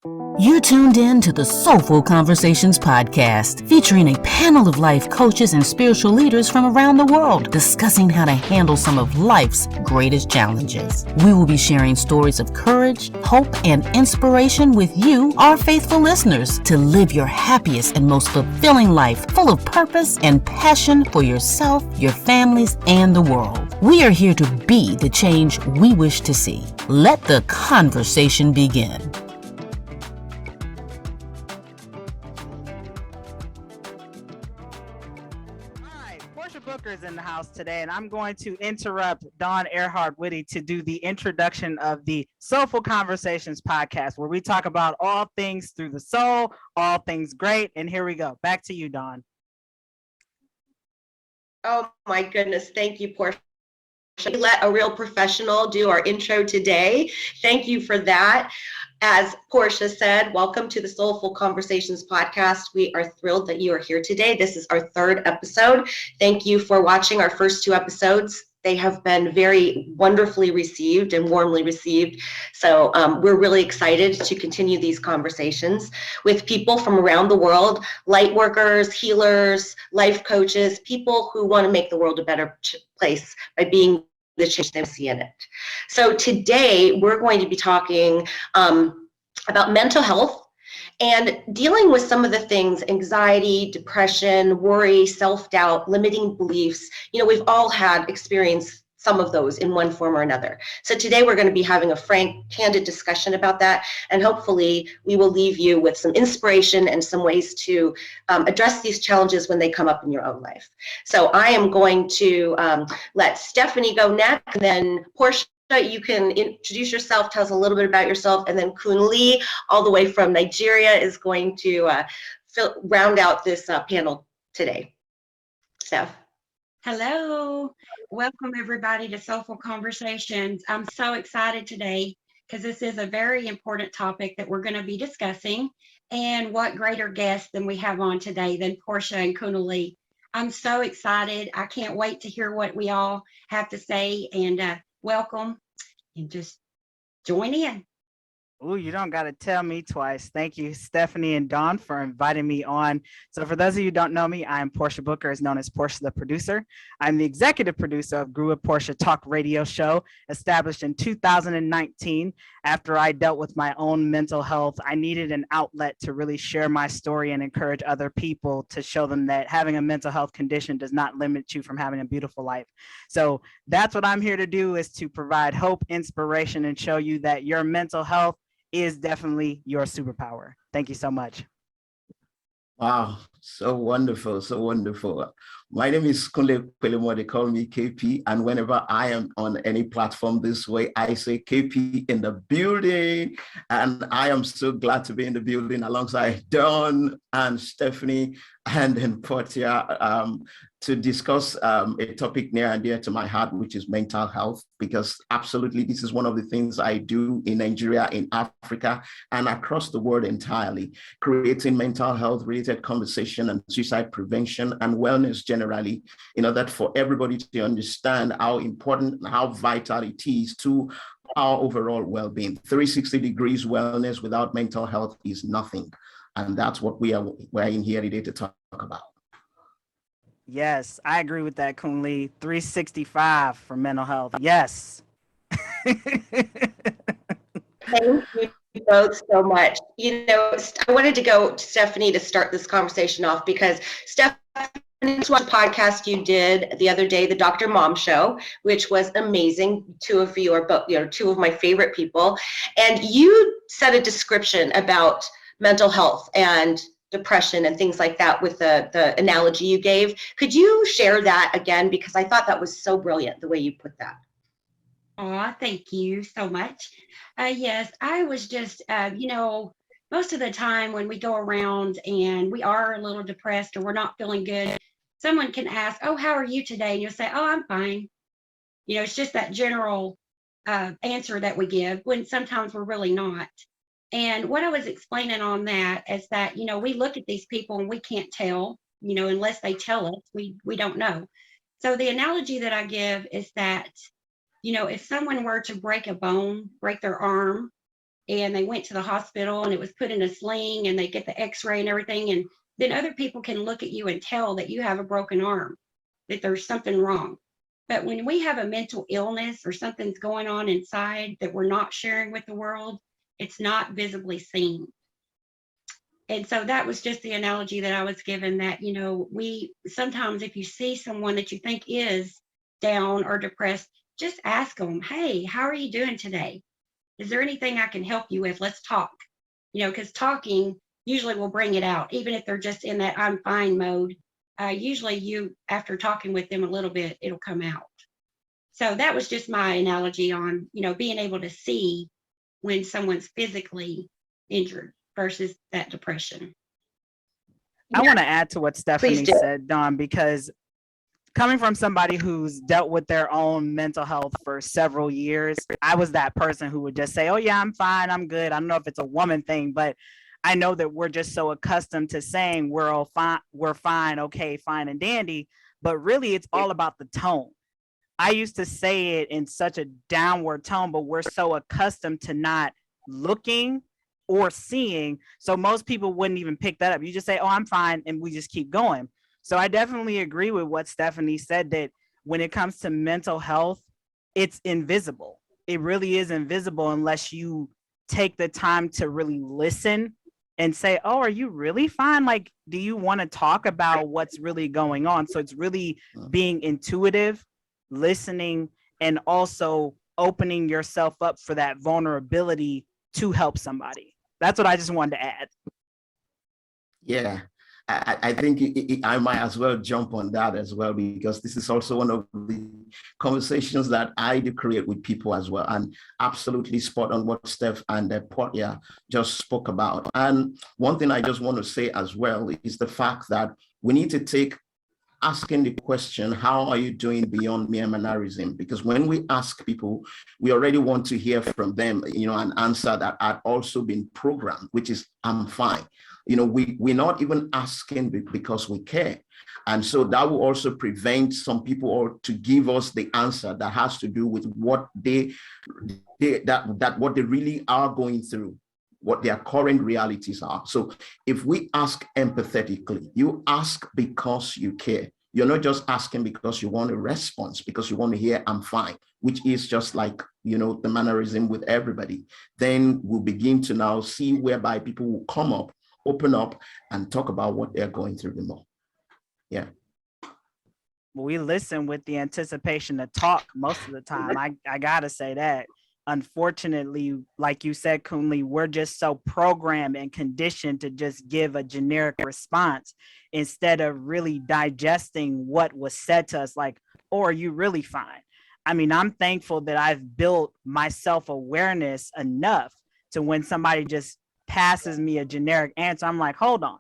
You tuned in to the Soulful Conversations podcast, featuring a panel of life coaches and spiritual leaders from around the world discussing how to handle some of life's greatest challenges. We will be sharing stories of courage, hope, and inspiration with you, our faithful listeners, to live your happiest and most fulfilling life full of purpose and passion for yourself, your families, and the world. We are here to be the change we wish to see. Let the conversation begin. Portia Booker is in the house today, and I'm going to interrupt Dawn Airhart Witte to do the introduction of the Soulful Conversations podcast, where we talk about all things through the soul, all things great. And here we go. Back to you, Dawn. Oh my goodness. Thank you, Portia. Let a real professional do our intro today. Thank you for that. As Portia said, welcome to the Soulful Conversations podcast. We are thrilled that you are here today. This is our third episode. Thank you for watching our first two episodes. They have been very wonderfully received and warmly received. So we're really excited to continue these conversations with people from around the world, light workers, healers, life coaches, people who want to make the world a better place by being the change they see in it. So today we're going to be talking about mental health and dealing with some of the things: anxiety, depression, worry, self-doubt, limiting beliefs. You know, we've all had experienced some of those in one form or another. So today we're going to be having a frank, candid discussion about that, and hopefully we will leave you with some inspiration and some ways to address these challenges when they come up in your own life. So I am going to let Stephanie go next, and then Portia, you can introduce yourself, tell us a little bit about yourself, and then Kunle, all the way from Nigeria, is going to round out this panel today. Steph. Hello, welcome everybody to Soulful Conversations. I'm so excited today because this is a very important topic that we're going to be discussing, and what greater guest than we have on today than Portia and Kunle. I'm so excited. I can't wait to hear what we all have to say, and welcome, and just join in. Oh, you don't got to tell me twice. Thank you, Stephanie and Dawn, for inviting me on. So for those of you who don't know me, I am Portia Booker, is known as Portia the producer. I'm the executive producer of Grew with Portia Talk radio show, established in 2019. After I dealt with my own mental health, I needed an outlet to really share my story and encourage other people to show them that having a mental health condition does not limit you from having a beautiful life. So that's what I'm here to do, is to provide hope, inspiration, and show you that your mental health is definitely your superpower. Thank you so much. Wow, so wonderful, so wonderful. My name is Kunle Pelemo. They call me KP, and whenever I am on any platform this way, I say KP in the building, and I am so glad to be in the building alongside Dawn and Stephanie and then Portia to discuss a topic near and dear to my heart, which is mental health, because absolutely this is one of the things I do in Nigeria, in Africa, and across the world entirely, creating mental health related conversation and suicide prevention and wellness generally, in order for everybody to understand how important and how vital it is to our overall well-being. 360 degrees wellness without mental health is nothing. And that's what we're in here today to talk about. Yes, I agree with that, Kunle. 365 for mental health. Yes. Thank you both so much. You know, I wanted to go to Stephanie to start this conversation off, because Stephanie, one podcast you did the other day, the Dr. Mom Show, which was amazing. Two of you are both, two of my favorite people. And you said a description about mental health and depression and things like that with the analogy you gave. Could you share that again? Because I thought that was so brilliant, the way you put that. Oh, thank you so much. Yes, I was just, most of the time when we go around and we are a little depressed or we're not feeling good, someone can ask, "Oh, how are you today?" And you'll say, "Oh, I'm fine." It's just that general answer that we give when sometimes we're really not. And what I was explaining on that is that, we look at these people and we can't tell, unless they tell us, we don't know. So the analogy that I give is that, if someone were to break a bone, break their arm, and they went to the hospital and it was put in a sling and they get the x-ray and everything. And then other people can look at you and tell that you have a broken arm, that there's something wrong. But when we have a mental illness or something's going on inside that we're not sharing with the world, it's not visibly seen. And so that was just the analogy that I was given, that, you know, we sometimes, if you see someone that you think is down or depressed, just ask them, hey, how are you doing today? Is there anything I can help you with? Let's talk. You know, because talking usually will bring it out, even if they're just in that I'm fine mode. Usually you, after talking with them a little bit, it'll come out. So that was just my analogy on, you know, being able to see when someone's physically injured versus that depression. I want to add to what Stephanie do. said, Dawn, because coming from somebody who's dealt with their own mental health for several years, I was that person who would just say, oh yeah, I'm fine, I'm good. I don't know if it's a woman thing, but I know that we're just so accustomed to saying we're all fine, we're fine, okay, fine and dandy, but really it's all about the tone. I used to say it in such a downward tone, but we're so accustomed to not looking or seeing. So most people wouldn't even pick that up. You just say, oh, I'm fine. And we just keep going. So I definitely agree with what Stephanie said, that when it comes to mental health, it's invisible. It really is invisible unless you take the time to really listen and say, oh, are you really fine? Like, do you want to talk about what's really going on? So it's really being intuitive, listening, and also opening yourself up for that vulnerability to help somebody. That's what I just wanted to add. Yeah, I think I might as well jump on that as well, because this is also one of the conversations that I do create with people as well. And absolutely spot on what Steph and Portia just spoke about. And one thing I just want to say as well is the fact that we need to take asking the question, how are you doing beyond mere mannerism? Because when we ask people, we already want to hear from them, you know, an answer that had also been programmed, which is, I'm fine. You know, we're not even asking because we care. And so that will also prevent some people or to give us the answer that has to do with what what they really are going through, what their current realities are. So if we ask empathetically, you ask because you care. You're not just asking because you want a response, because you want to hear I'm fine, which is just like, you know, the mannerism with everybody. Then we'll begin to now see whereby people will come up, open up, and talk about what they're going through the more. Yeah. We listen with the anticipation to talk most of the time. I gotta say that. Unfortunately, like you said, Kunle, we're just so programmed and conditioned to just give a generic response instead of really digesting what was said to us, like, oh, are you really fine? I mean, I'm thankful that I've built my self-awareness enough to when somebody just passes me a generic answer, I'm like, hold on,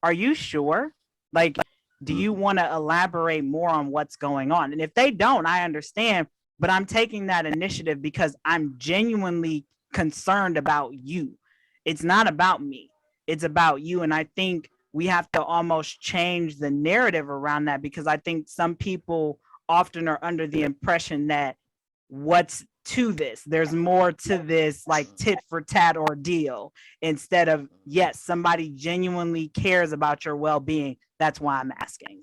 are you sure? Like, do you want to elaborate more on what's going on? And if they don't, I understand. But I'm taking that initiative because I'm genuinely concerned about you. It's not about me. It's about you. And I think we have to almost change the narrative around that, because I think some people often are under the impression that what's to this, there's more to this, like tit for tat ordeal, instead of, yes, somebody genuinely cares about your well-being. That's why I'm asking.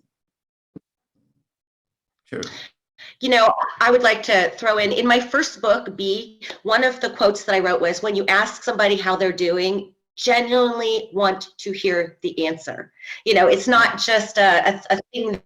Sure. You know, I would like to throw in my first book, B, one of the quotes that I wrote was, when you ask somebody how they're doing, genuinely want to hear the answer. You know, it's not just a thing.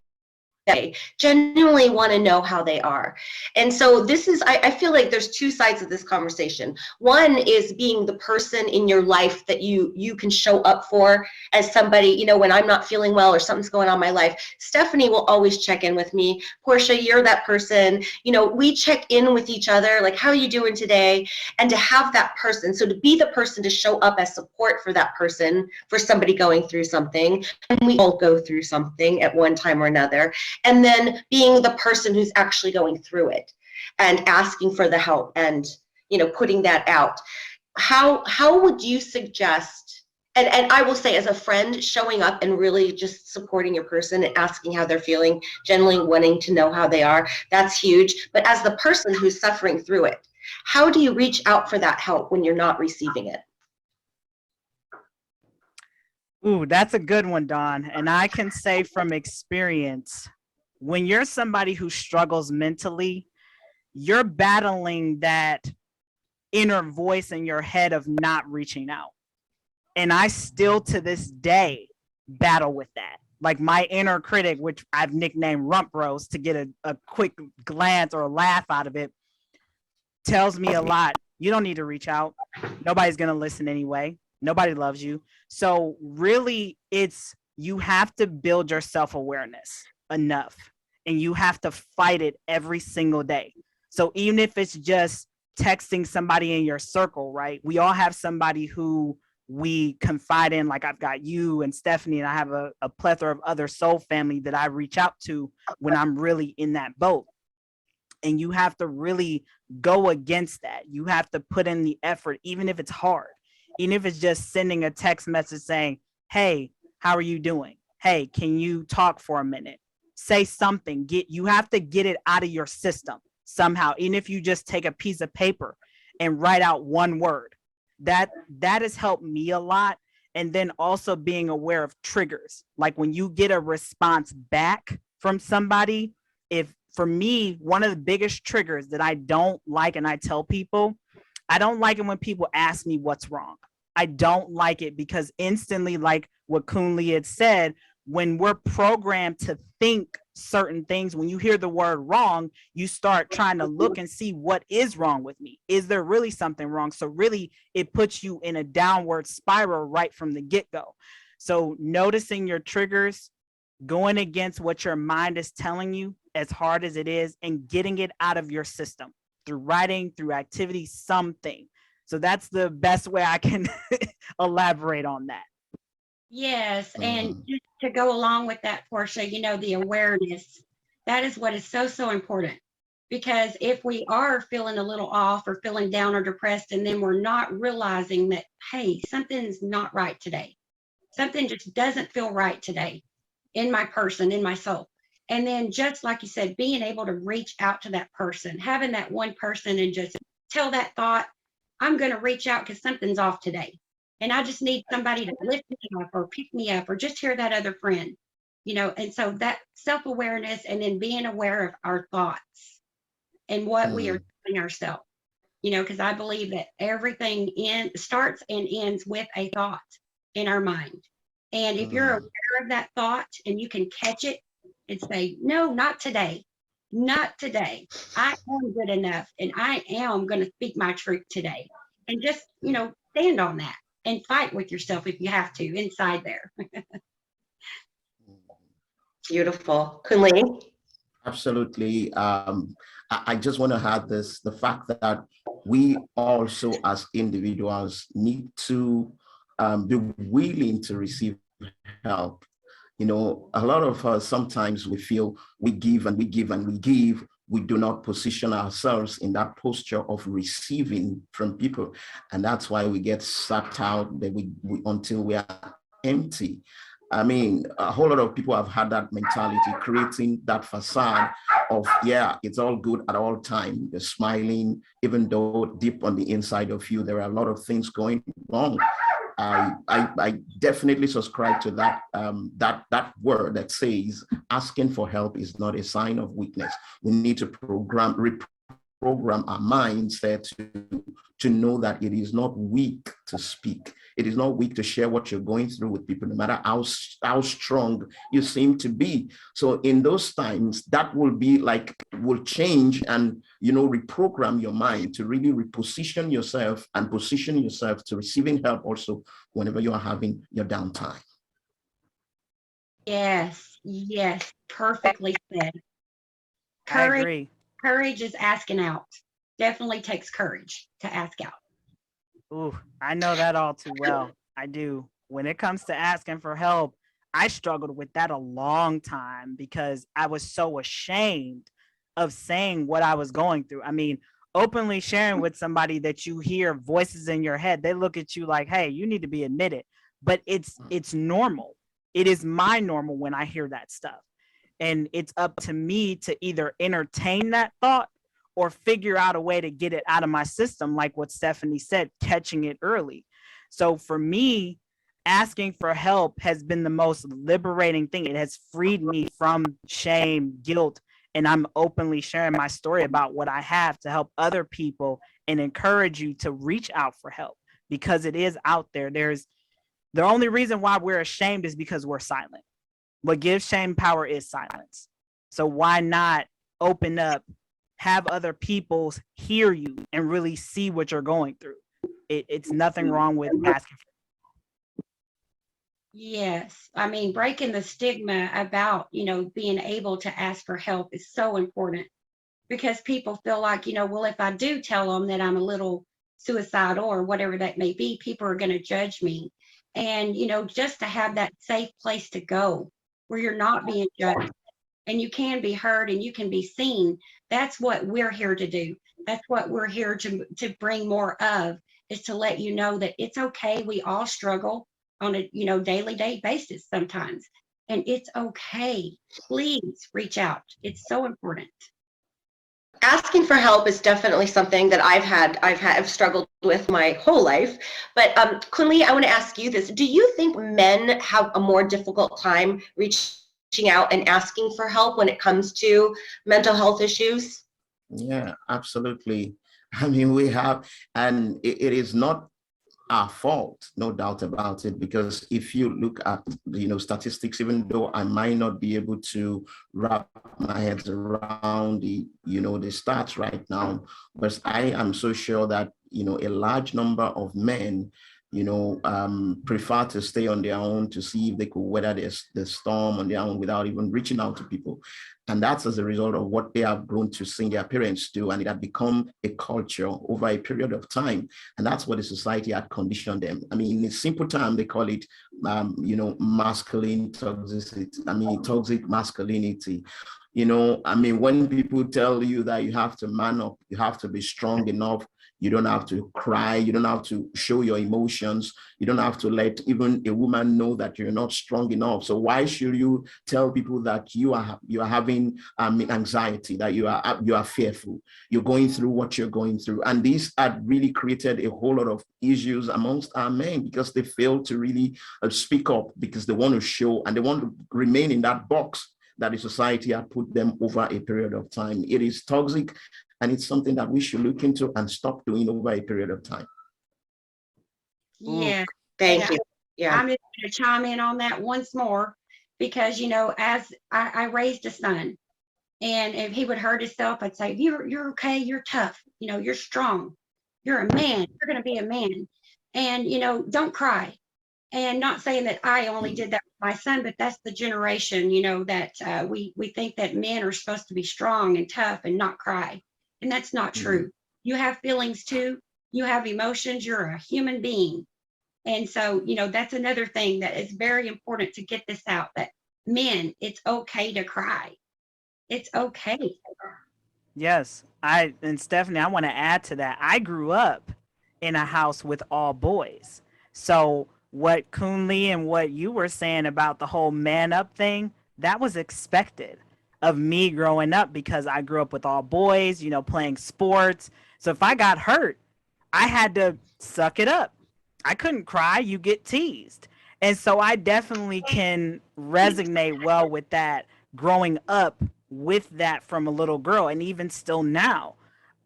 They genuinely want to know how they are. And so this is, I feel like there's two sides of this conversation. One is being the person in your life that you can show up for as somebody, you know, when I'm not feeling well or something's going on in my life, Stephanie will always check in with me. Portia, you're that person. You know, we check in with each other, like, how are you doing today? And to have that person, so to be the person to show up as support for that person, for somebody going through something, and we all go through something at one time or another. And then being the person who's actually going through it and asking for the help and, you know, putting that out. How would you suggest, and I will say, as a friend, showing up and really just supporting your person and asking how they're feeling, generally wanting to know how they are, that's huge. But as the person who's suffering through it, How do you reach out for that help when you're not receiving it? Ooh, that's a good one, Dawn. And I can say from experience, when you're somebody who struggles mentally, you're battling that inner voice in your head of not reaching out. And I still to this day battle with that. Like my inner critic, which I've nicknamed Rump Rose to get a quick glance or a laugh out of it, tells me a lot. You don't need to reach out. Nobody's going to listen anyway. Nobody loves you. So really, it's you have to build your self-awareness enough, and you have to fight it every single day. So even if it's just texting somebody in your circle, right? We all have somebody who we confide in, like I've got you and Stephanie, and I have a plethora of other soul family that I reach out to when I'm really in that boat. And you have to really go against that. You have to put in the effort, even if it's hard, even if it's just sending a text message saying, hey, how are you doing? Hey, can you talk for a minute? Say something. You have to get it out of your system somehow. Even if you just take a piece of paper and write out one word, that has helped me a lot. And then also being aware of triggers. Like when you get a response back from somebody, for me, one of the biggest triggers that I don't like, and I tell people, I don't like it when people ask me what's wrong. I don't like it because instantly, like what Kunle had said, when we're programmed to think certain things, when you hear the word wrong, you start trying to look and see what is wrong with me. Is there really something wrong? So really, it puts you in a downward spiral right from the get-go. So noticing your triggers, going against what your mind is telling you, as hard as it is, and getting it out of your system through writing, through activity, something. So that's the best way I can elaborate on that. Yes, and just to go along with that, Portia, the awareness, that is what is so, so important. Because if we are feeling a little off or feeling down or depressed, and then we're not realizing that, hey, something's not right today. Something just doesn't feel right today in my person, in my soul. And then just like you said, being able to reach out to that person, having that one person and just tell that thought, I'm going to reach out because something's off today. And I just need somebody to lift me up or pick me up or just hear that other friend, and so that self-awareness and then being aware of our thoughts and what we are telling ourselves, because I believe that everything starts and ends with a thought in our mind. And if you're aware of that thought and you can catch it and say, no, not today, not today. I am good enough and I am going to speak my truth today. And just, stand on that and fight with yourself if you have to inside there. Beautiful. Kunle? Absolutely. I just want to add this, the fact that we also as individuals need to be willing to receive help. A lot of us, sometimes we feel we give and we give and we give. We do not position ourselves in that posture of receiving from people. And that's why we get sucked out that we until we are empty. I mean, a whole lot of people have had that mentality, creating that facade of, yeah, it's all good at all time. You're smiling, even though deep on the inside of you, there are a lot of things going wrong. I definitely subscribe to that that word that says asking for help is not a sign of weakness. We need to reprogram our mindset to know that it is not weak to speak. It is not weak to share what you're going through with people, no matter how strong you seem to be. So in those times, that will change and, reprogram your mind to really reposition yourself and position yourself to receiving help also whenever you are having your downtime. Yes, perfectly said. I agree. Courage is asking out. Definitely takes courage to ask out. Ooh, I know that all too well. I do. When it comes to asking for help, I struggled with that a long time because I was so ashamed of saying what I was going through. I mean, openly sharing with somebody that you hear voices in your head, they look at you like, hey, you need to be admitted. But it's normal. It is my normal when I hear that stuff. And it's up to me to either entertain that thought or figure out a way to get it out of my system, like what Stephanie said, catching it early. So for me, asking for help has been the most liberating thing. It has freed me from shame, guilt, and I'm openly sharing my story about what I have to help other people and encourage you to reach out for help, because it is out there. The only reason why we're ashamed is because we're silent. What gives shame power is silence. So why not open up, have other people hear you and really see what you're going through? It's nothing wrong with asking for help. Yes. I mean, breaking the stigma about, being able to ask for help is so important, because people feel like, well, if I do tell them that I'm a little suicidal or whatever that may be, people are going to judge me. And, just to have that safe place to go where you're not being judged and you can be heard and you can be seen. That's what we're here to do. That's what we're here to bring more of, is to let you know that it's okay. We all struggle on a, daily day basis sometimes, and it's okay. Please reach out. It's so important. Asking for help is definitely something that I've struggled with my whole life. But Kunle, I want to ask you this: do you think men have a more difficult time reaching out and asking for help when it comes to mental health issues? Yeah, absolutely. I mean, we have, and it is not our fault, no doubt about it, because if you look at statistics, even though I might not be able to wrap my head around the stats right now, but I am so sure that a large number of men prefer to stay on their own to see if they could weather the storm on their own without even reaching out to people. And that's as a result of what they have grown to see their parents do. And it had become a culture over a period of time. And that's what the society had conditioned them. I mean, in a simple term, they call it, masculine toxicity. I mean, toxic masculinity. When people tell you that you have to man up, you have to be strong enough, you don't have to cry, you don't have to show your emotions, you don't have to let even a woman know that you're not strong enough. So why should you tell people that you are having anxiety, that you are fearful, you're going through what you're going through? And this had really created a whole lot of issues amongst our men, because they fail to really speak up, because they want to show and they want to remain in that box that the society had put them over a period of time. It is toxic, and it's something that we should look into and stop doing over a period of time. Yeah. Thank you. Yeah. I'm just going to chime in on that once more, because, as I raised a son, and if he would hurt himself, I'd say, you're okay, you're tough, you're strong, you're a man, you're going to be a man. And, don't cry. And not saying that I only did that with my son, but that's the generation, that we think that men are supposed to be strong and tough and not cry. And that's not true. You have feelings too. You have emotions. You're a human being. And so, that's another thing that is very important to get this out, that men, it's okay to cry. It's okay. Yes. And Stephanie, I want to add to that. I grew up in a house with all boys. So what Kunle and what you were saying about the whole man up thing, that was expected of me growing up, because I grew up with all boys, playing sports. So if I got hurt, I had to suck it up. I couldn't cry. You get teased. And so I definitely can resonate well with that, growing up with that from a little girl. And even still now,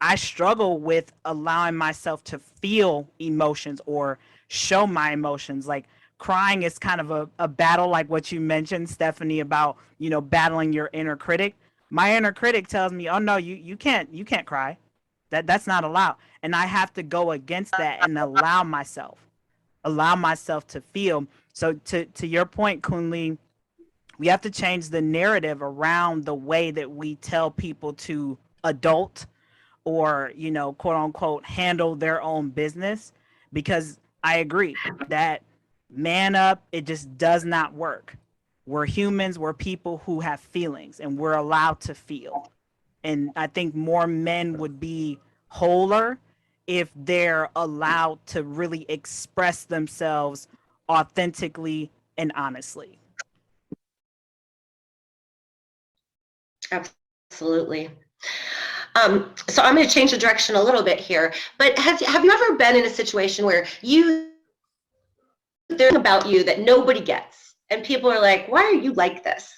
I struggle with allowing myself to feel emotions or show my emotions. Like crying is kind of a battle, like what you mentioned, Stephanie, about, battling your inner critic. My inner critic tells me, oh no, you can't cry. That's not allowed. And I have to go against that and allow myself to feel. So to your point, Kunle, we have to change the narrative around the way that we tell people to adult or, quote unquote, handle their own business, because I agree that man up, it just does not work. We're humans, we're people who have feelings, and we're allowed to feel. And I think more men would be wholer if they're allowed to really express themselves authentically and honestly. Absolutely. So I'm going to change the direction a little bit here. But have you ever been in a situation where there's about you that nobody gets, and people are like, why are you like this?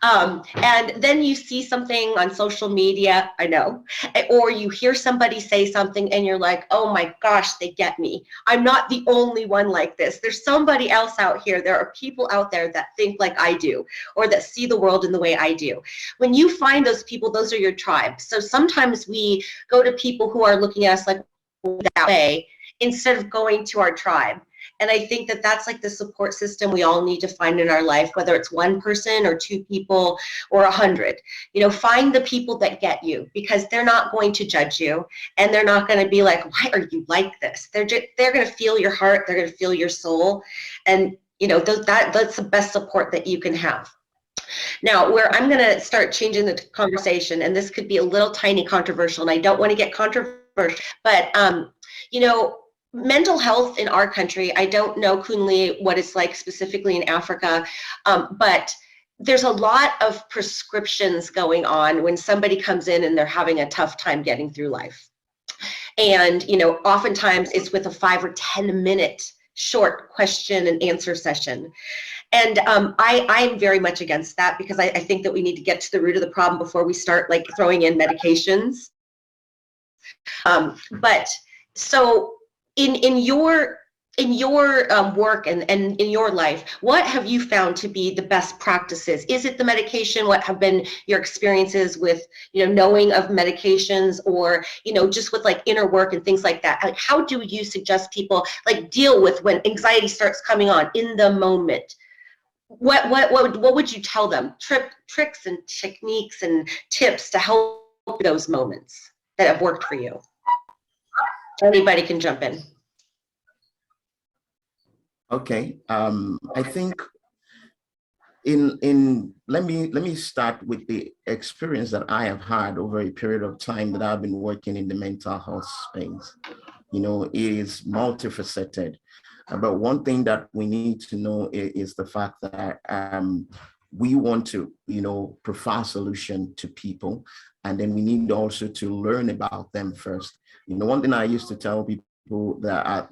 And then you see something on social media, I know, or you hear somebody say something and you're like, oh my gosh, they get me. I'm not the only one like this. There's somebody else out here. There are people out there that think like I do, or that see the world in the way I do. When you find those people, those are your tribe. So sometimes we go to people who are looking at us like that way instead of going to our tribe. And I think that that's like the support system we all need to find in our life, whether it's one person or two people or 100. You know, find the people that get you, because they're not going to judge you, and they're not going to be like, why are you like this? They're going to feel your heart. They're going to feel your soul. And, you know, that's the best support that you can have. Now, where I'm going to start changing the conversation, and this could be a little tiny controversial, and I don't want to get controversial, but, you know, mental health in our country, I don't know, Kunle, what it's like specifically in Africa, but there's a lot of prescriptions going on when somebody comes in and they're having a tough time getting through life. And, you know, oftentimes it's with a 5 or 10 minute short question and answer session. And I'm very much against that, because I think that we need to get to the root of the problem before we start like throwing in medications. But so in your work and in your life, what have you found to be the best practices? Is it the medication? What have been your experiences with, you know, knowing of medications, or, you know, just with like inner work and things like that? Like, how do you suggest people like deal with when anxiety starts coming on in the moment? What would you tell them? Tricks and techniques and tips to help those moments that have worked for you? Anybody can jump in. Okay, I think let me start with the experience that I have had over a period of time that I've been working in the mental health space. You know, it is multifaceted. But one thing that we need to know is the fact that we want to, you know, provide a solution to people, and then we need also to learn about them first. You know, one thing I used to tell people that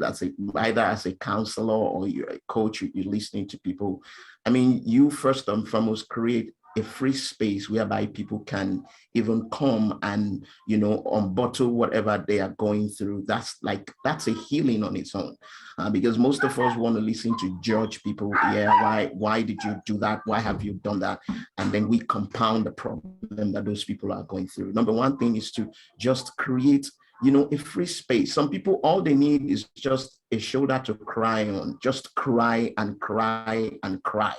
either as a counselor or you're a coach, you're listening to people. I mean, you first and foremost create a free space whereby people can even come and, you know, unbottle whatever they are going through. That's a healing on its own, because most of us want to listen to judge people. Yeah, why did you do that? Why have you done that? And then we compound the problem that those people are going through. Number one thing is to just create, you know, a free space. Some people, all they need is just a shoulder to cry on, just cry and cry and cry.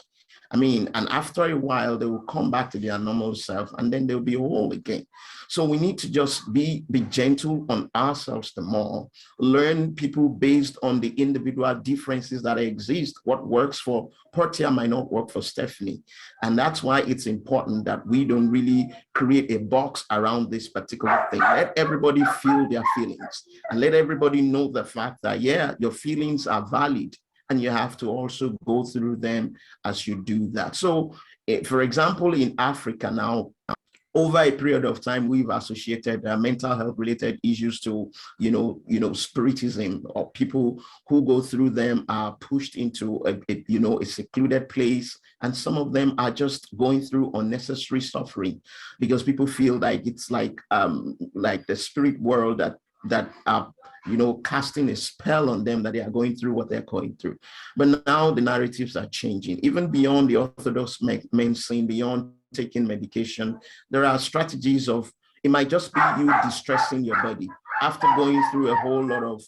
I mean, and after a while, they will come back to their normal self, and then they'll be whole again. So we need to just be gentle on ourselves the more, learn people based on the individual differences that exist. What works for Portia might not work for Stephanie. And that's why it's important that we don't really create a box around this particular thing. Let everybody feel their feelings, and let everybody know the fact that, yeah, your feelings are valid, and you have to also go through them as you do that. So, for example, in Africa now, over a period of time, we've associated mental health related issues to, you know, spiritism, or people who go through them are pushed into a secluded place. And some of them are just going through unnecessary suffering, because people feel like it's like the spirit world that are, you know, casting a spell on them, that they are going through what they're going through. But now the narratives are changing, even beyond the orthodox medicine, beyond taking medication. There are strategies of, it might just be you distressing your body after going through a whole lot of,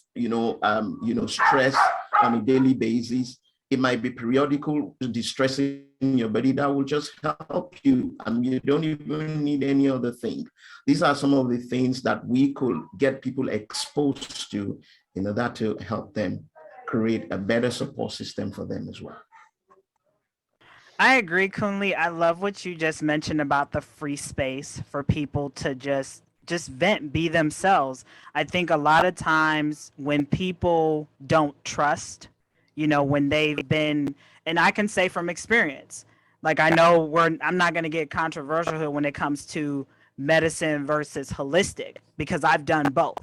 stress on a daily basis. It might be periodical distressing your body that will just help you, and you don't even need any other thing. These are some of the things that we could get people exposed to in order to help them create a better support system for them as well. I agree, Kunle. I love what you just mentioned about the free space for people to just vent, be themselves. I think a lot of times when people don't trust, you know, when they've been, and I can say from experience, like I know I'm not going to get controversial here when it comes to medicine versus holistic, because I've done both.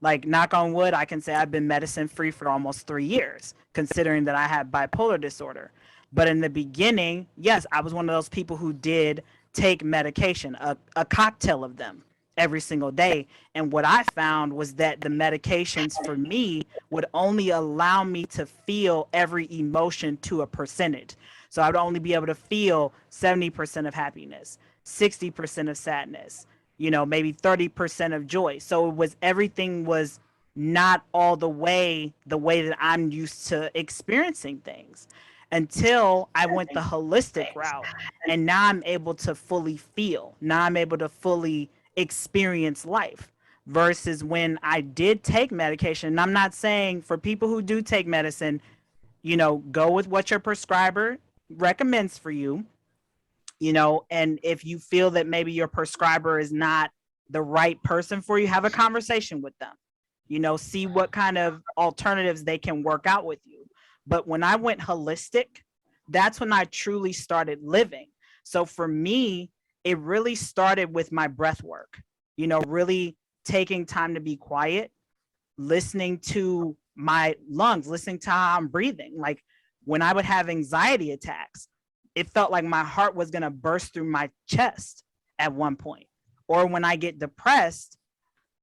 Like, knock on wood, I can say I've been medicine free for almost 3 years, considering that I had bipolar disorder. But in the beginning, yes, I was one of those people who did take medication, a cocktail of them every single day. And what I found was that the medications for me would only allow me to feel every emotion to a percentage. So I would only be able to feel 70% of happiness, 60% of sadness, maybe 30% of joy. So it was, everything was not all the way that I'm used to experiencing things, until I went the holistic route. And now I'm able to fully feel. Now I'm able to fully experience life, versus when I did take medication. And I'm not saying, for people who do take medicine, go with what your prescriber recommends for you. And if you feel that maybe your prescriber is not the right person for you, have a conversation with them, see what kind of alternatives they can work out with you. But when I went holistic, that's when I truly started living. So for me, it really started with my breath work, really taking time to be quiet, listening to my lungs, listening to how I'm breathing. Like, when I would have anxiety attacks, it felt like my heart was going to burst through my chest at one point. Or when I get depressed,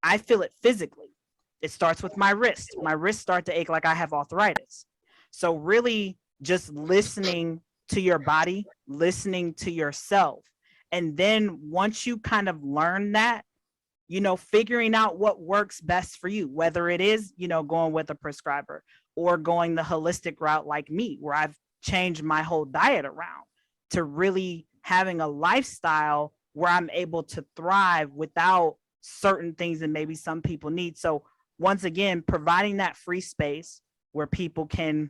I feel it physically. It starts with my wrist. My wrists start to ache like I have arthritis. So really just listening to your body, listening to yourself. And then once you kind of learn that, figuring out what works best for you, whether it is, going with a prescriber or going the holistic route like me, where I've changed my whole diet around to really having a lifestyle where I'm able to thrive without certain things that maybe some people need. So once again, providing that free space where people can,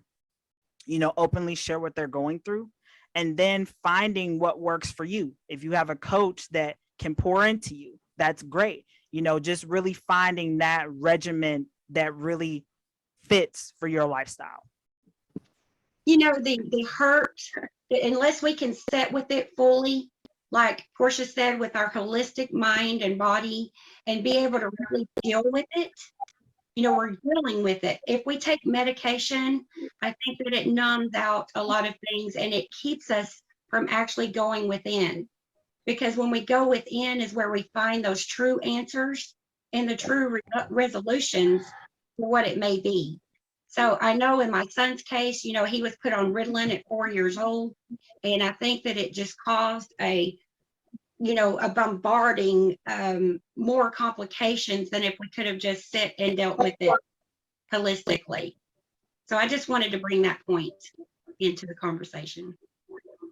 openly share what they're going through, and then finding what works for you. If you have a coach that can pour into you, that's great. Just really finding that regimen that really fits for your lifestyle. The hurt, unless we can sit with it fully, like Portia said, with our holistic mind and body, and be able to really deal with it, we're dealing with it. If we take medication, I think that it numbs out a lot of things, and it keeps us from actually going within. Because when we go within is where we find those true answers and the true resolutions for what it may be. So I know in my son's case, he was put on Ritalin at 4 years old. And I think that it just caused a bombarding, more complications than if we could have just sit and dealt with it holistically. So I just wanted to bring that point into the conversation.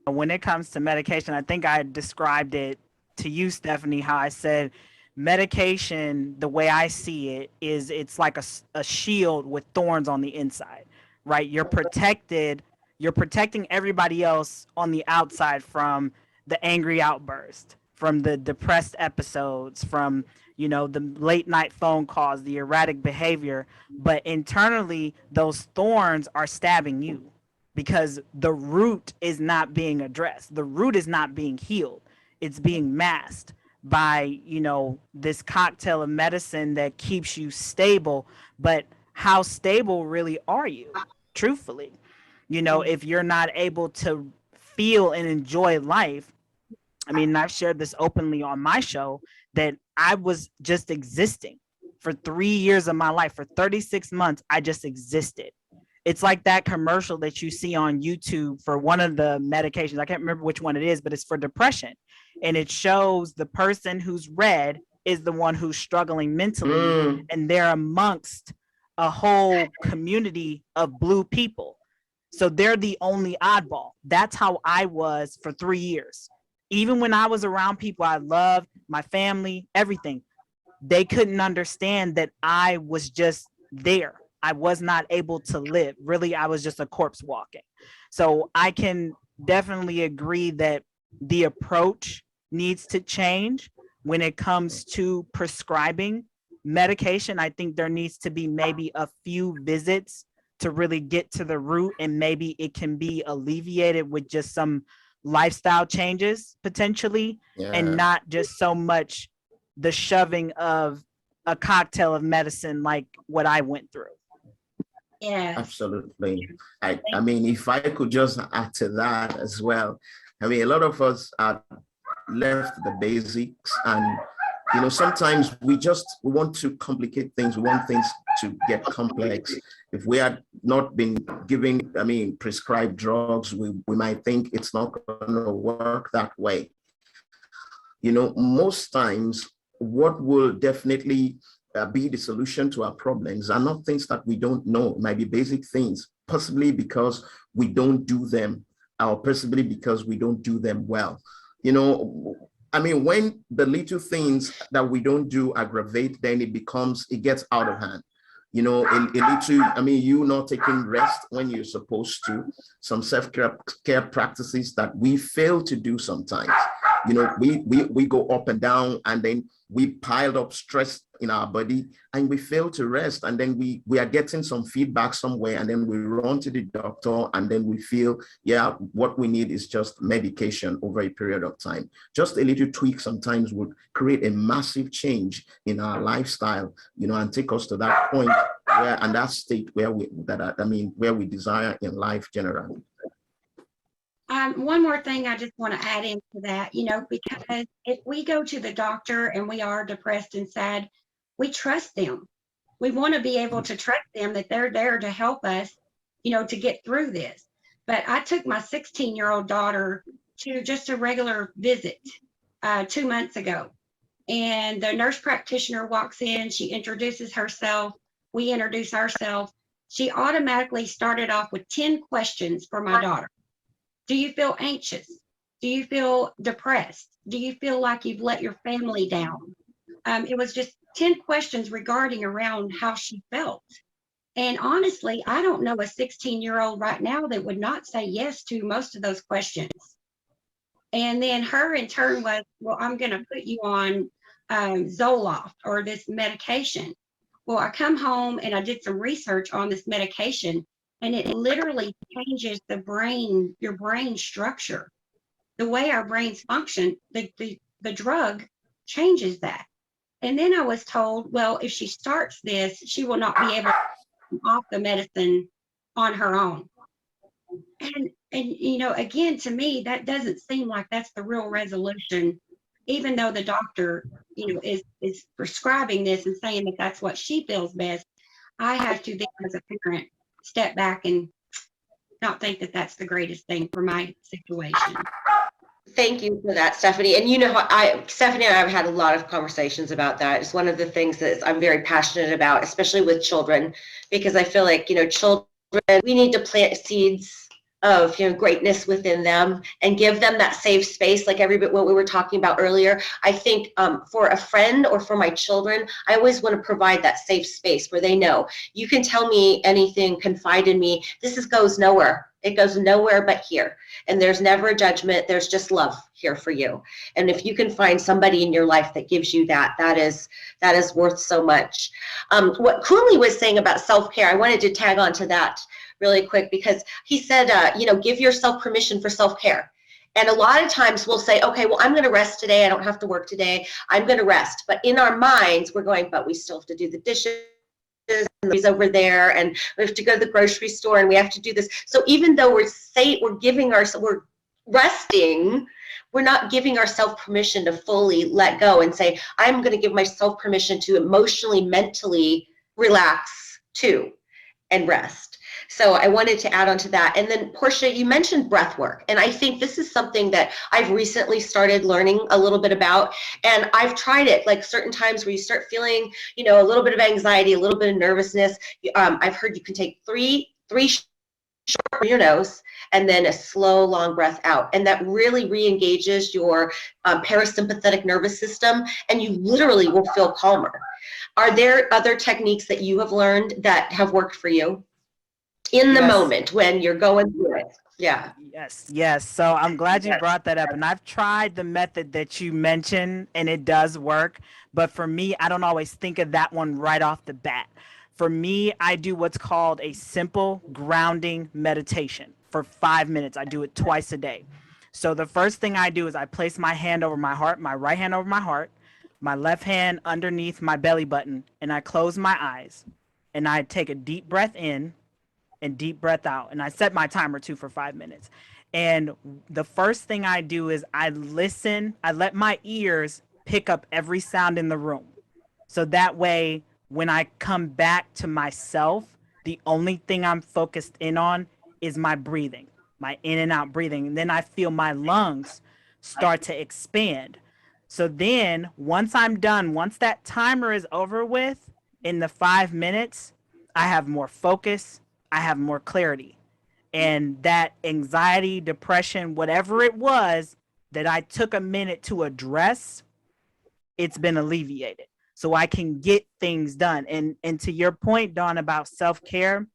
When it comes to medication, I think I described it to you, Stephanie, how I said medication, the way I see it, is it's like a shield with thorns on the inside, right? You're protecting everybody else on the outside from the angry outburst, from the depressed episodes, from, the late night phone calls, the erratic behavior. But internally, those thorns are stabbing you because the root is not being addressed. The root is not being healed. It's being masked by, this cocktail of medicine that keeps you stable. But how stable really are you, truthfully? If you're not able to feel and enjoy life. I mean, I've shared this openly on my show that I was just existing for 3 years of my life. For 36 months, I just existed. It's like that commercial that you see on YouTube for one of the medications. I can't remember which one it is, but it's for depression. And it shows the person who's red is the one who's struggling mentally. And they're amongst a whole community of blue people. So they're the only oddball. That's how I was for 3 years. Even when I was around people I loved, my family, everything, they couldn't understand that I was just there. I was not able to live. Really, I was just a corpse walking. So I can definitely agree that the approach needs to change when it comes to prescribing medication. I think there needs to be maybe a few visits to really get to the root, and maybe it can be alleviated with just some lifestyle changes potentially, and not just so much the shoving of a cocktail of medicine like what I went through. Yes. Absolutely. I mean, if I could just add to that as well. I mean, a lot of us are left the basics, and sometimes we want to complicate things. We want things to get complex. If we had not been giving, prescribed drugs, we might think it's not going to work that way. Most times what will definitely be the solution to our problems are not things that we don't know. It might be basic things, possibly because we don't do them, or possibly because we don't do them well. When the little things that we don't do aggravate, then it gets out of hand. A little, you not taking rest when you're supposed to, some self-care practices that we fail to do sometimes. We go up and down, and then we piled up stress in our body, and we fail to rest, and then we are getting some feedback somewhere, and then we run to the doctor, and then we feel, what we need is just medication over a period of time. Just a little tweak sometimes would create a massive change in our lifestyle, and take us to that point and that state where we desire in life generally. One more thing I just want to add into that, because if we go to the doctor and we are depressed and sad, we trust them. We want to be able to trust them that they're there to help us, to get through this. But I took my 16-year-old daughter to just a regular visit 2 months ago. And the nurse practitioner walks in, she introduces herself, we introduce ourselves. She automatically started off with 10 questions for my daughter. Do you feel anxious? Do you feel depressed? Do you feel like you've let your family down? It was just 10 questions regarding around how she felt. And honestly, I don't know a 16-year-old right now that would not say yes to most of those questions. And then her in turn was, well, I'm going to put you on Zoloft or this medication. Well, I come home and I did some research on this medication, and it literally changes your brain structure. The way our brains function, the drug changes that. And then I was told, well, if she starts this, she will not be able to come off the medicine on her own. And again, to me, that doesn't seem like that's the real resolution, even though the doctor, is prescribing this and saying that that's what she feels best. I have to then, as a parent, step back and not think that that's the greatest thing for my situation. Thank you for that, Stephanie. And Stephanie and I have had a lot of conversations about that. It's one of the things that I'm very passionate about, especially with children, because I feel like, children, we need to plant seeds of greatness within them and give them that safe space, like what we were talking about earlier. I think for a friend or for my children, I always want to provide that safe space where they know you can tell me anything, confide in me. This goes nowhere. It goes nowhere but here. And there's never a judgment. There's just love here for you. And if you can find somebody in your life that gives you that, that is worth so much. What Kunle was saying about self-care, I wanted to tag on to that really quick, because he said, give yourself permission for self-care. And a lot of times we'll say, okay, well, I'm going to rest today. I don't have to work today. I'm going to rest. But in our minds, we're going, but we still have to do the dishes. And he's over there, and we have to go to the grocery store, and we have to do this. So even though we're resting, we're not giving ourselves permission to fully let go and say, I'm going to give myself permission to emotionally, mentally relax too and rest. So I wanted to add on to that. And then Portia, you mentioned breath work. And I think this is something that I've recently started learning a little bit about. And I've tried it like certain times where you start feeling, a little bit of anxiety, a little bit of nervousness. I've heard you can take three short from your nose and then a slow, long breath out. And that really re-engages your parasympathetic nervous system, and you literally will feel calmer. Are there other techniques that you have learned that have worked for you in the moment when you're going through it? Yeah. Yes. So I'm glad you brought that up. And I've tried the method that you mentioned, and it does work. But for me, I don't always think of that one right off the bat. For me, I do what's called a simple grounding meditation for 5 minutes. I do it twice a day. So the first thing I do is I place my hand over my heart, my right hand over my heart, my left hand underneath my belly button, and I close my eyes, and I take a deep breath in and deep breath out. And I set my timer too for 5 minutes. And the first thing I do is I listen, I let my ears pick up every sound in the room. So that way, when I come back to myself, the only thing I'm focused in on is my breathing, my in and out breathing. And then I feel my lungs start to expand. So then once I'm done, once that timer is over with in the 5 minutes, I have more focus, I have more clarity. And that anxiety, depression, whatever it was that I took a minute to address, it's been alleviated. So I can get things done. And to your point, Dawn, about self-care,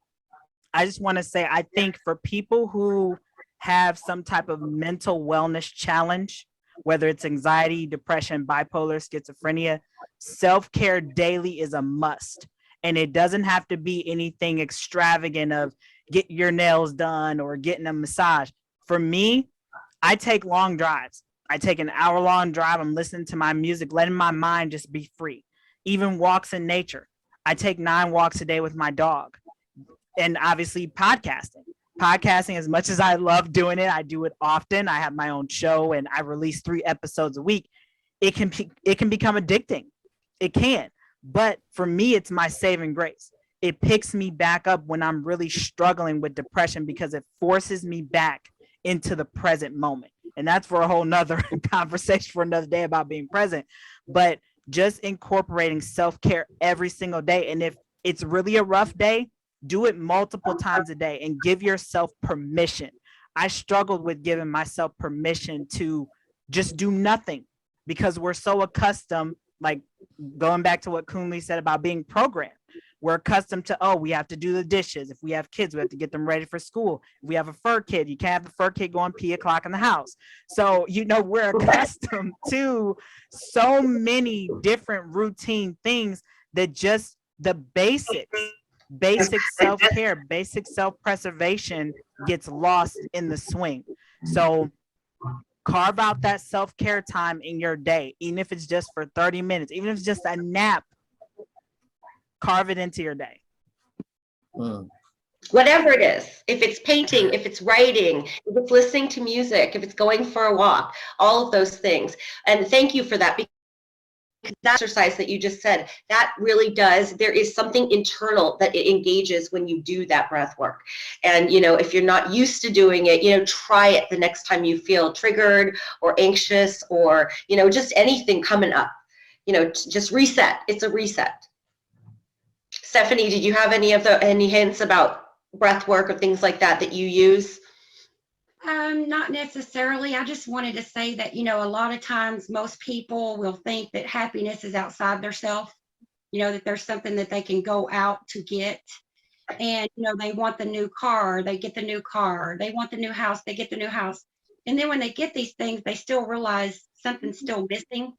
I just want to say, I think for people who have some type of mental wellness challenge, whether it's anxiety, depression, bipolar, schizophrenia, self-care daily is a must. And it doesn't have to be anything extravagant of get your nails done or getting a massage. For me, I take long drives. I take an hour-long drive. I'm listening to my music, letting my mind just be free. Even walks in nature. I take 9 walks a day with my dog. And obviously podcasting. Podcasting, as much as I love doing it, I do it often. I have my own show and I release 3 episodes a week. It can become addicting. It can. But for me, it's my saving grace. It picks me back up when I'm really struggling with depression because it forces me back into the present moment. And that's for a whole nother conversation for another day about being present. But just incorporating self-care every single day. And if it's really a rough day, do it multiple times a day and give yourself permission. I struggled with giving myself permission to just do nothing because we're so accustomed, like going back to what Kunle said about being programmed. We're accustomed to, oh, we have to do the dishes. If we have kids, we have to get them ready for school. If we have a fur kid, you can't have the fur kid going pee o'clock in the house. So, we're accustomed to so many different routine things that just the basic self-care, basic self-preservation gets lost in the swing. So carve out that self-care time in your day, even if it's just for 30 minutes, even if it's just a nap. Carve it into your day. Whatever it is, if it's painting, if it's writing, if it's listening to music, if it's going for a walk, all of those things. And thank you for that, because that exercise that you just said, that really does, there is something internal that it engages when you do that breath work. And if you're not used to doing it, try it the next time you feel triggered or anxious or just anything coming up. Just reset. It's a reset. Stephanie, did you have any hints about breath work or things like that you use? Not necessarily. I just wanted to say that, a lot of times most people will think that happiness is outside their self, that there's something that they can go out to get. And, they want the new car, they get the new car. They want the new house, they get the new house. And then when they get these things, they still realize something's still missing.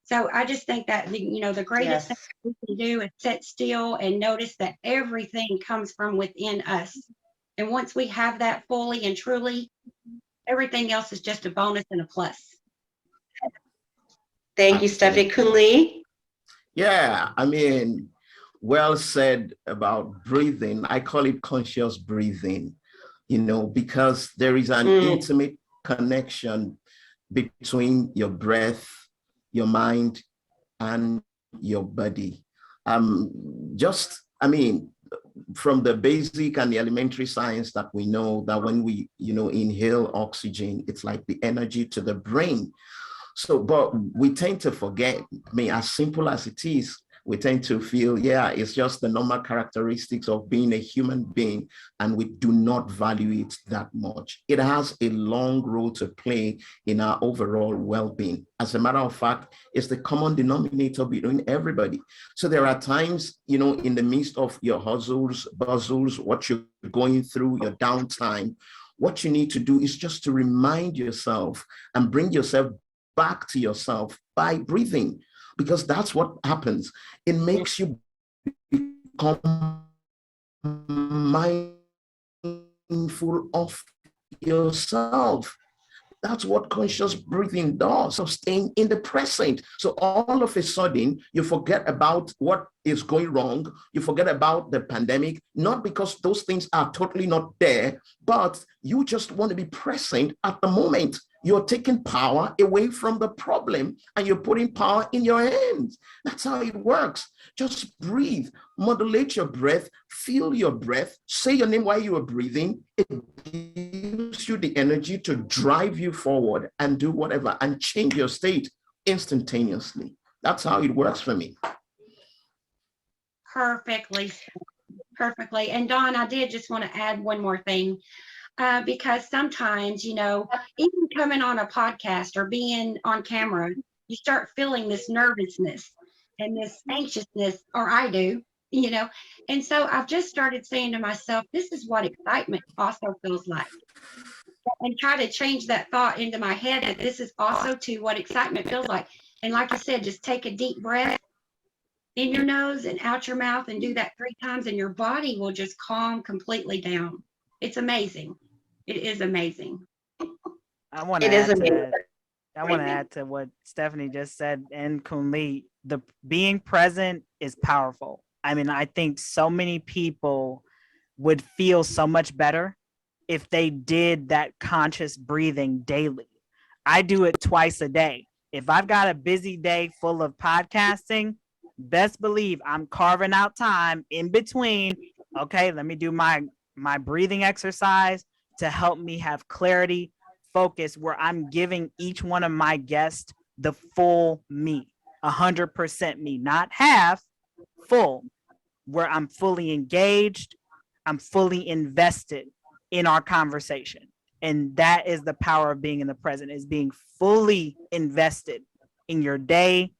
So I just think that, the greatest thing we can do is sit still and notice that everything comes from within us. And once we have that fully and truly, everything else is just a bonus and a plus. Thank you, Stephanie. Kunle? Yeah, well said about breathing. I call it conscious breathing, because there is an intimate connection between your breath, your mind, and your body. From the basic and the elementary science that we know that when we, inhale oxygen, it's like the energy to the brain. So, but we tend to forget, as simple as it is, we tend to feel, it's just the normal characteristics of being a human being, and we do not value it that much. It has a long role to play in our overall well-being. As a matter of fact, it's the common denominator between everybody. So there are times, in the midst of your hustles, buzzles, what you're going through, your downtime, what you need to do is just to remind yourself and bring yourself back to yourself by breathing. Because that's what happens. It makes you become mindful of yourself. That's what conscious breathing does, of staying in the present. So all of a sudden, you forget about what is going wrong. You forget about the pandemic, not because those things are totally not there, but you just want to be present at the moment. You're taking power away from the problem and you're putting power in your hands. That's how it works. Just breathe, modulate your breath, feel your breath, say your name while you are breathing. It gives you the energy to drive you forward and do whatever and change your state instantaneously. That's how it works for me. Perfectly. And Dawn, I did just want to add one more thing. Because sometimes, even coming on a podcast or being on camera, you start feeling this nervousness and this anxiousness, or I do, and so I've just started saying to myself, this is what excitement also feels like, and try to change that thought into my head that this is also to what excitement feels like. And like I said, just take a deep breath in your nose and out your mouth and do that 3 times, and your body will just calm completely down. It's amazing. It is amazing. I want to add to that. I want to add to what Stephanie just said, and Kunle, the being present is powerful. I mean, I think so many people would feel so much better if they did that conscious breathing daily. I do it twice a day. If I've got a busy day full of podcasting, best believe I'm carving out time in between. Okay, let me do my breathing exercise to help me have clarity, focus, where I'm giving each one of my guests the full me, 100% me, not half, full, where I'm fully engaged, I'm fully invested in our conversation. And that is the power of being in the present, is being fully invested in your day,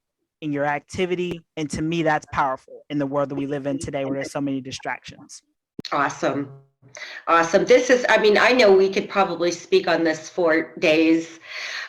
in your activity. And to me, that's powerful in the world that we live in today, where there's so many distractions. Awesome. This is, I know we could probably speak on this for days,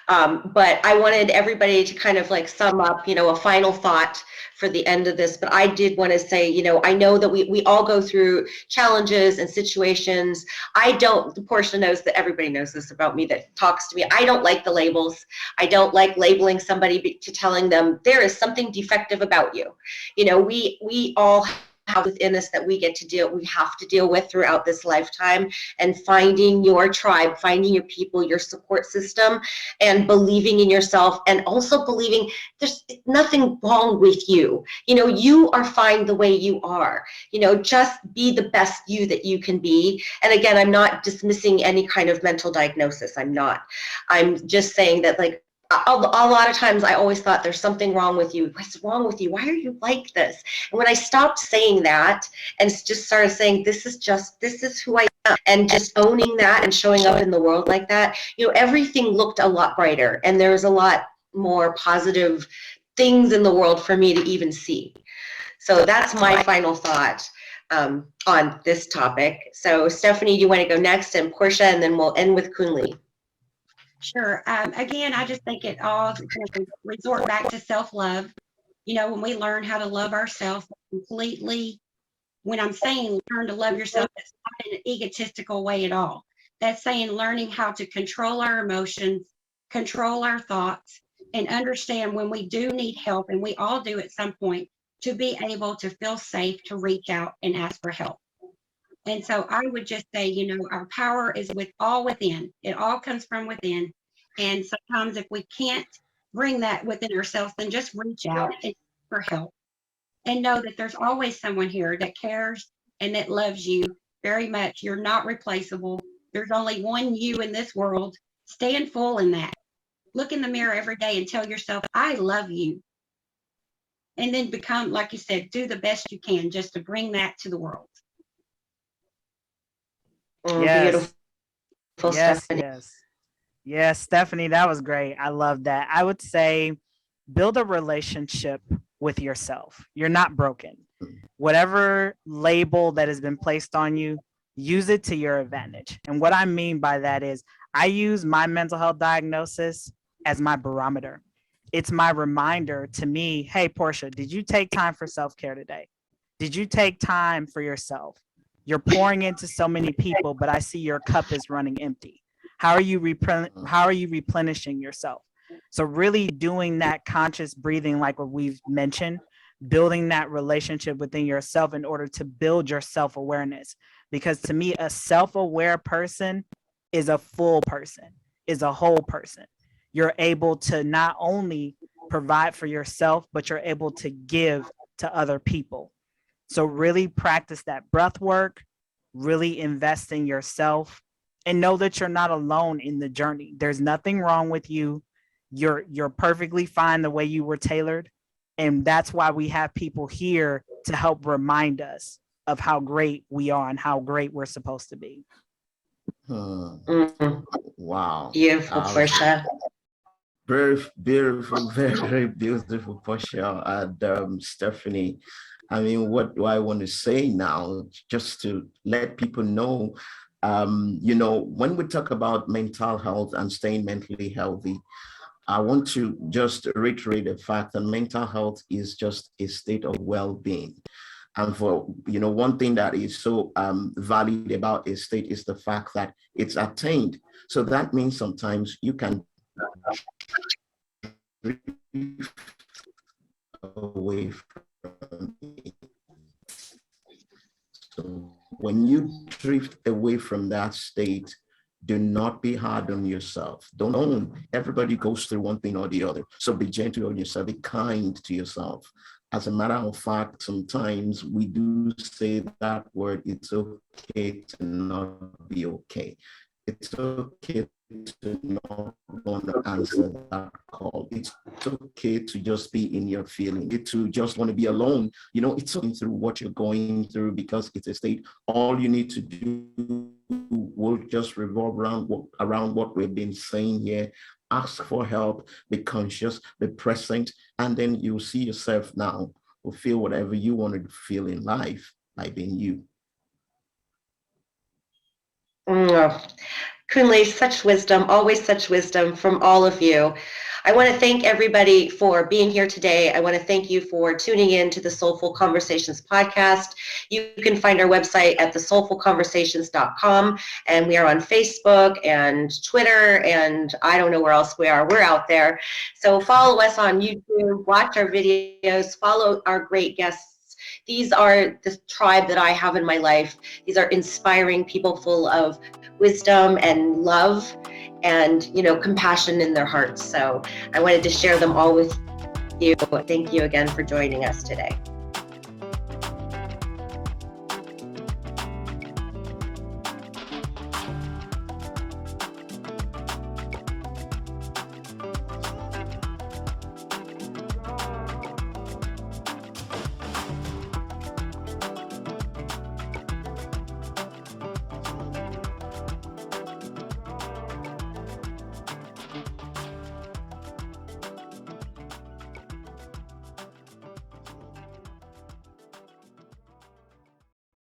but I wanted everybody to kind of like sum up, a final thought for the end of this. But I did want to say, I know that we all go through challenges and situations. Portia knows that everybody knows this about me that talks to me. I don't like the labels. I don't like labeling somebody to telling them there is something defective about you. We all have within us that we have to deal with throughout this lifetime, and finding your tribe, finding your people, your support system, and believing in yourself, and also believing there's nothing wrong with you. You are fine the way you are. Just be the best you that you can be. And again, I'm not dismissing any kind of mental diagnosis. I'm not. I'm just saying that, like, a lot of times I always thought there's something wrong with you. What's wrong with you? Why are you like this? And when I stopped saying that and just started saying, this is who I am, and just owning that and showing up in the world like that, everything looked a lot brighter, and there was a lot more positive things in the world for me to even see. So that's my final thought on this topic. So Stephanie, do you want to go next, and Portia, and then we'll end with Kunle? Sure. Again, I just think it all resort back to self-love. When we learn how to love ourselves completely, when I'm saying learn to love yourself, it's not in an egotistical way at all. That's saying learning how to control our emotions, control our thoughts, and understand when we do need help, and we all do at some point, to be able to feel safe to reach out and ask for help. And so I would just say, our power is all within. It all comes from within. And sometimes if we can't bring that within ourselves, then just reach out and for help. And know that there's always someone here that cares and that loves you very much. You're not replaceable. There's only one you in this world. Stand full in that. Look in the mirror every day and tell yourself, I love you. And then become, like you said, do the best you can just to bring that to the world. Yes. Beautiful. Yes, Stephanie, that was great. I love that. I would say build a relationship with yourself. You're not broken. Whatever label that has been placed on you, use it to your advantage. And what I mean by that is I use my mental health diagnosis as my barometer. It's my reminder to me, hey, Portia, did you take time for self-care today? Did you take time for yourself? You're pouring into so many people, but I see your cup is running empty. How are you replenishing yourself? So really doing that conscious breathing, like what we've mentioned, building that relationship within yourself in order to build your self-awareness. Because to me, a self-aware person is a full person, is a whole person. You're able to not only provide for yourself, but you're able to give to other people. So really practice that breath work, really invest in yourself, and know that you're not alone in the journey. There's nothing wrong with you. You're perfectly fine the way you were tailored. And that's why we have people here to help remind us of how great we are and how great we're supposed to be. Wow. Beautiful, Portia. Very beautiful, very, very beautiful, Portia and Stephanie. I mean, what do I want to say now? Just to let people know, when we talk about mental health and staying mentally healthy, I want to just reiterate the fact that mental health is just a state of well-being. And for, one thing that is so valued about a state is the fact that it's attained. So that means sometimes you can drift away from it. So when you drift away from that state, do not be hard on yourself. Don't own. Everybody goes through one thing or the other. So be gentle on yourself, be kind to yourself. As a matter of fact, sometimes we do say that word, it's okay to not be okay. It's okay to not want to answer that call. It's okay to just be in your feeling, to just want to be alone. It's okay through what you're going through, because it's a state. All you need to do will just revolve around what we've been saying here. Ask for help, be conscious, be present, and then you'll see yourself now will feel whatever you wanted to feel in life by being you. Kunle, such wisdom, always such wisdom from all of you. I want to thank everybody for being here today. I want to thank you for tuning in to the Soulful Conversations podcast. You can find our website at thesoulfulconversations.com, and we are on Facebook and Twitter, and I don't know where else we are. We're out there. So follow us on YouTube, watch our videos, follow our great guests. These are the tribe that I have in my life. These are inspiring people full of wisdom and love and, compassion in their hearts. So I wanted to share them all with you. Thank you again for joining us today.